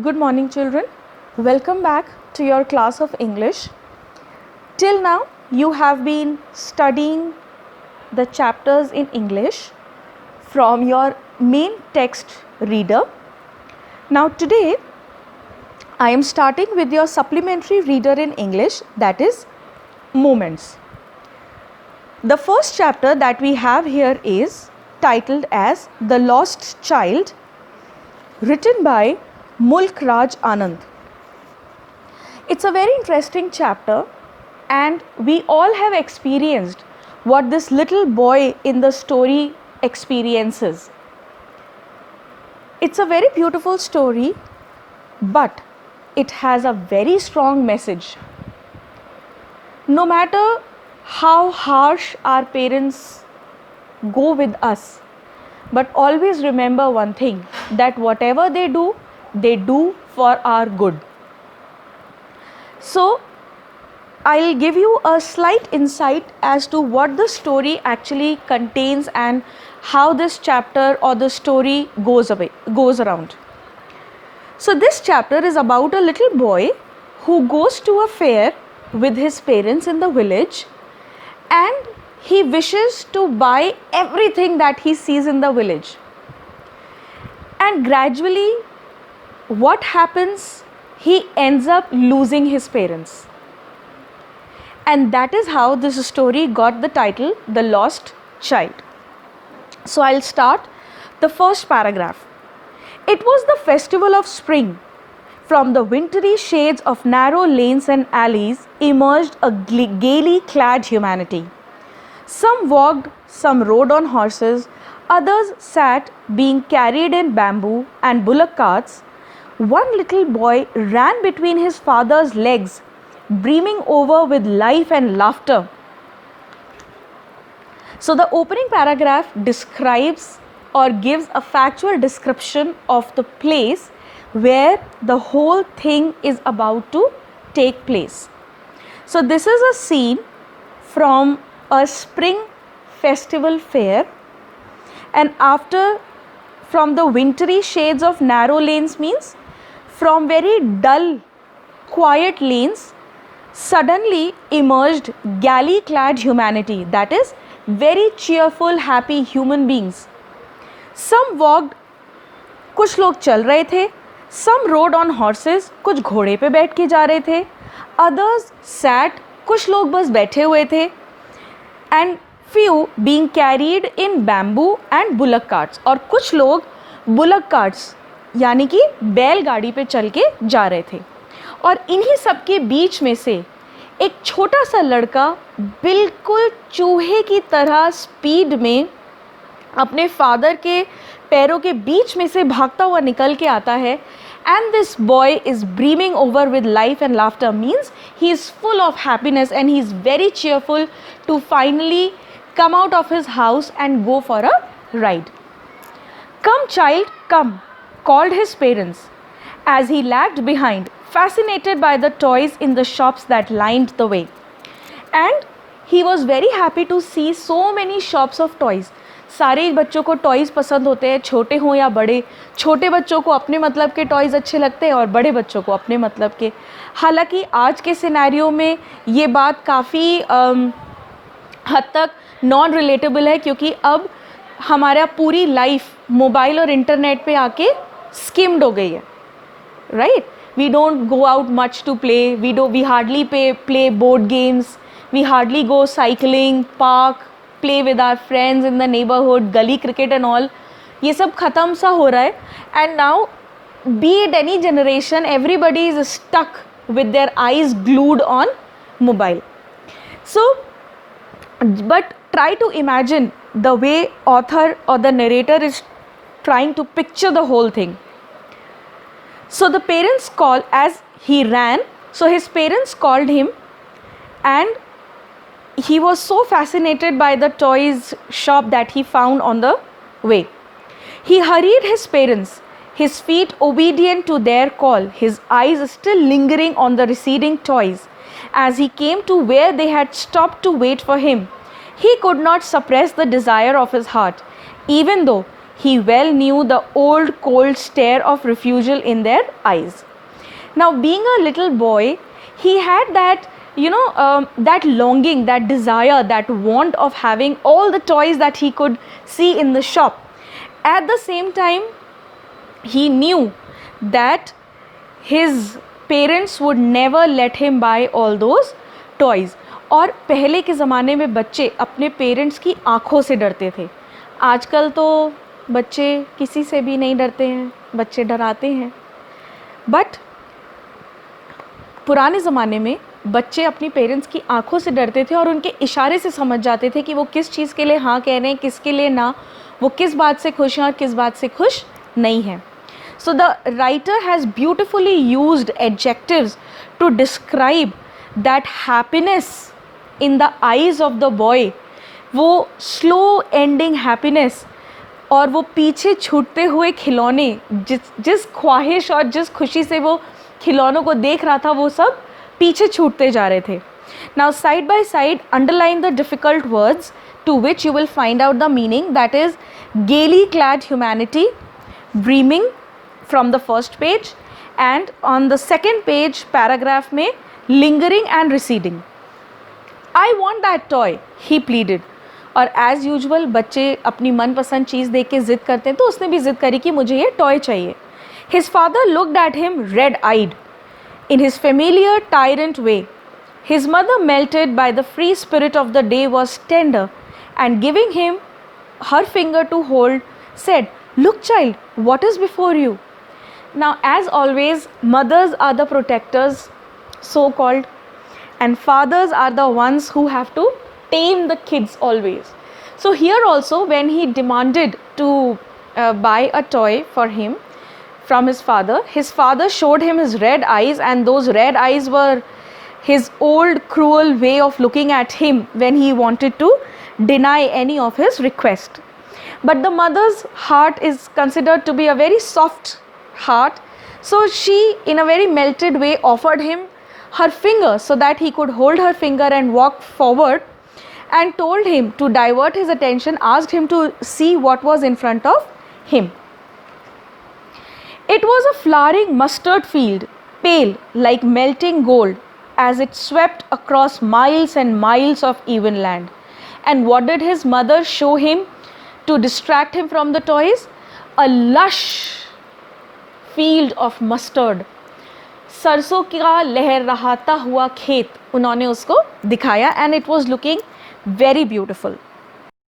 Good morning, children. Welcome back to your class of English. Till now, you have been studying the chapters in English from your main text reader. Now, today, I am starting with your supplementary reader in English, that is Moments. The first chapter that we have here is titled as The Lost Child, written by Mulk Raj Anand. It's a very interesting chapter, and we all have experienced what this little boy in the story experiences. It's a very beautiful story, but it has a very strong message. No matter how harsh our parents go with us, but always remember one thing, that whatever they do for our good. So, I'll give you a slight insight as to what the story actually contains and how this chapter or the story goes around. So, this chapter is about a little boy who goes to a fair with his parents in the village, and he wishes to buy everything that he sees in the village. And gradually, what happens? He ends up losing his parents. And that is how this story got the title, The Lost Child. So I'll start the first paragraph. It was the festival of spring. From the wintry shades of narrow lanes and alleys emerged a gaily clad humanity. Some walked, some rode on horses, others sat being carried in bamboo and bullock carts. One little boy ran between his father's legs, brimming over with life and laughter. So the opening paragraph describes or gives a factual description of the place where the whole thing is about to take place. So this is a scene from a spring festival fair, and from the wintry shades of narrow lanes means from very dull, quiet lanes suddenly emerged gaily clad humanity, that is very cheerful, happy human beings. Some walked, कुछ लोग चल रहे थे. Some rode on horses, कुछ घोड़े पे बैठ के जा रहे थे. Others sat, कुछ लोग बस बैठे हुए थे. And few being carried in bamboo and bullock carts, और कुछ लोग bullock carts यानी कि बैलगाड़ी पे चल के जा रहे थे. और इन्हीं सब के बीच में से एक छोटा सा लड़का बिल्कुल चूहे की तरह स्पीड में अपने फादर के पैरों के बीच में से भागता हुआ निकल के आता है. And this boy is brimming over with life and laughter, means he is full of happiness and he is very cheerful to finally come out of his house and go for a ride. "Come, child, come," called his parents as he lagged behind, fascinated by the toys in the shops that lined the way. And he was very happy to see so many shops of toys. सारे बच्चों को toys पसंद होते हैं, छोटे हों या बड़े. छोटे बच्चों को अपने मतलब के टॉयज़ अच्छे लगते हैं और बड़े बच्चों को अपने मतलब के. हालांकि आज के सिनेरियो में ये बात काफ़ी हद तक नॉन रिलेटेबल है, क्योंकि अब हमारा पूरी लाइफ मोबाइल और इंटरनेट पे आके स्किम्ड हो गई है, right. We don't go out much to play, we hardly play board games, we hardly go cycling, park, play with our friends in the neighborhood, gully cricket and all. ये सब ख़त्म सा हो रहा है. And now, be it any generation, everybody is stuck with their eyes glued on mobile. So, but try to imagine the way author or the narrator is trying to picture the whole thing. So the parents called as he ran. So his parents called him, and he was so fascinated by the toys shop that he found on the way. He hurried his parents, his feet obedient to their call, his eyes still lingering on the receding toys. As he came to where they had stopped to wait for him, he could not suppress the desire of his heart, even though He well knew the old cold stare of refusal in their eyes. Now, being a little boy, he had that, that longing, that desire, that want of having all the toys that he could see in the shop. At the same time, he knew that his parents would never let him buy all those toys. और पहले के ज़माने में बच्चे अपने parents की आँखों से डरते थे. आजकल तो बच्चे किसी से भी नहीं डरते हैं, बच्चे डराते हैं. बट पुराने ज़माने में बच्चे अपनी पेरेंट्स की आँखों से डरते थे और उनके इशारे से समझ जाते थे कि वो किस चीज़ के लिए हाँ कह रहे हैं, किसके लिए ना, वो किस बात से खुश हैं और किस बात से खुश नहीं हैं. So the writer has beautifully used adjectives to describe that happपिनेस in the eyes of the boy, वो स्लो एंडिंग हैप्पीनेस और वो पीछे छूटते हुए खिलौने, जिस ख्वाहिश और जिस खुशी से वो खिलौनों को देख रहा था, वो सब पीछे छूटते जा रहे थे. Now side by side underline the difficult words to which you will find out the meaning, that is gaily clad humanity, dreaming from the first page, and on the second page paragraph में lingering and receding. I want that toy, he pleaded. और as usual बच्चे अपनी मनपसंद चीज़ देख के ज़िद करते हैं, तो उसने भी ज़िद करी कि मुझे ये टॉय चाहिए. His father looked at him red-eyed in his familiar tyrant way. His mother, melted by the free spirit of the day, was tender and giving him her finger to hold, said, "Look, child, what is before you?" Now, as always, mothers are the protectors, so-called, and fathers are the ones who have to tame the kids always. So here also, when he demanded to buy a toy for him from his father showed him his red eyes, and those red eyes were his old cruel way of looking at him when he wanted to deny any of his request. But the mother's heart is considered to be a very soft heart, so she in a very melted way offered him her finger so that he could hold her finger and walk forward, and told him to divert his attention, asked him to see what was in front of him. It was a flowering mustard field, pale like melting gold, as it swept across miles and miles of even land. And what did his mother show him to distract him from the toys? A lush field of mustard. सरसों का लहराता हुआ खेत उन्होंने उसको दिखाया, and it was looking very beautiful.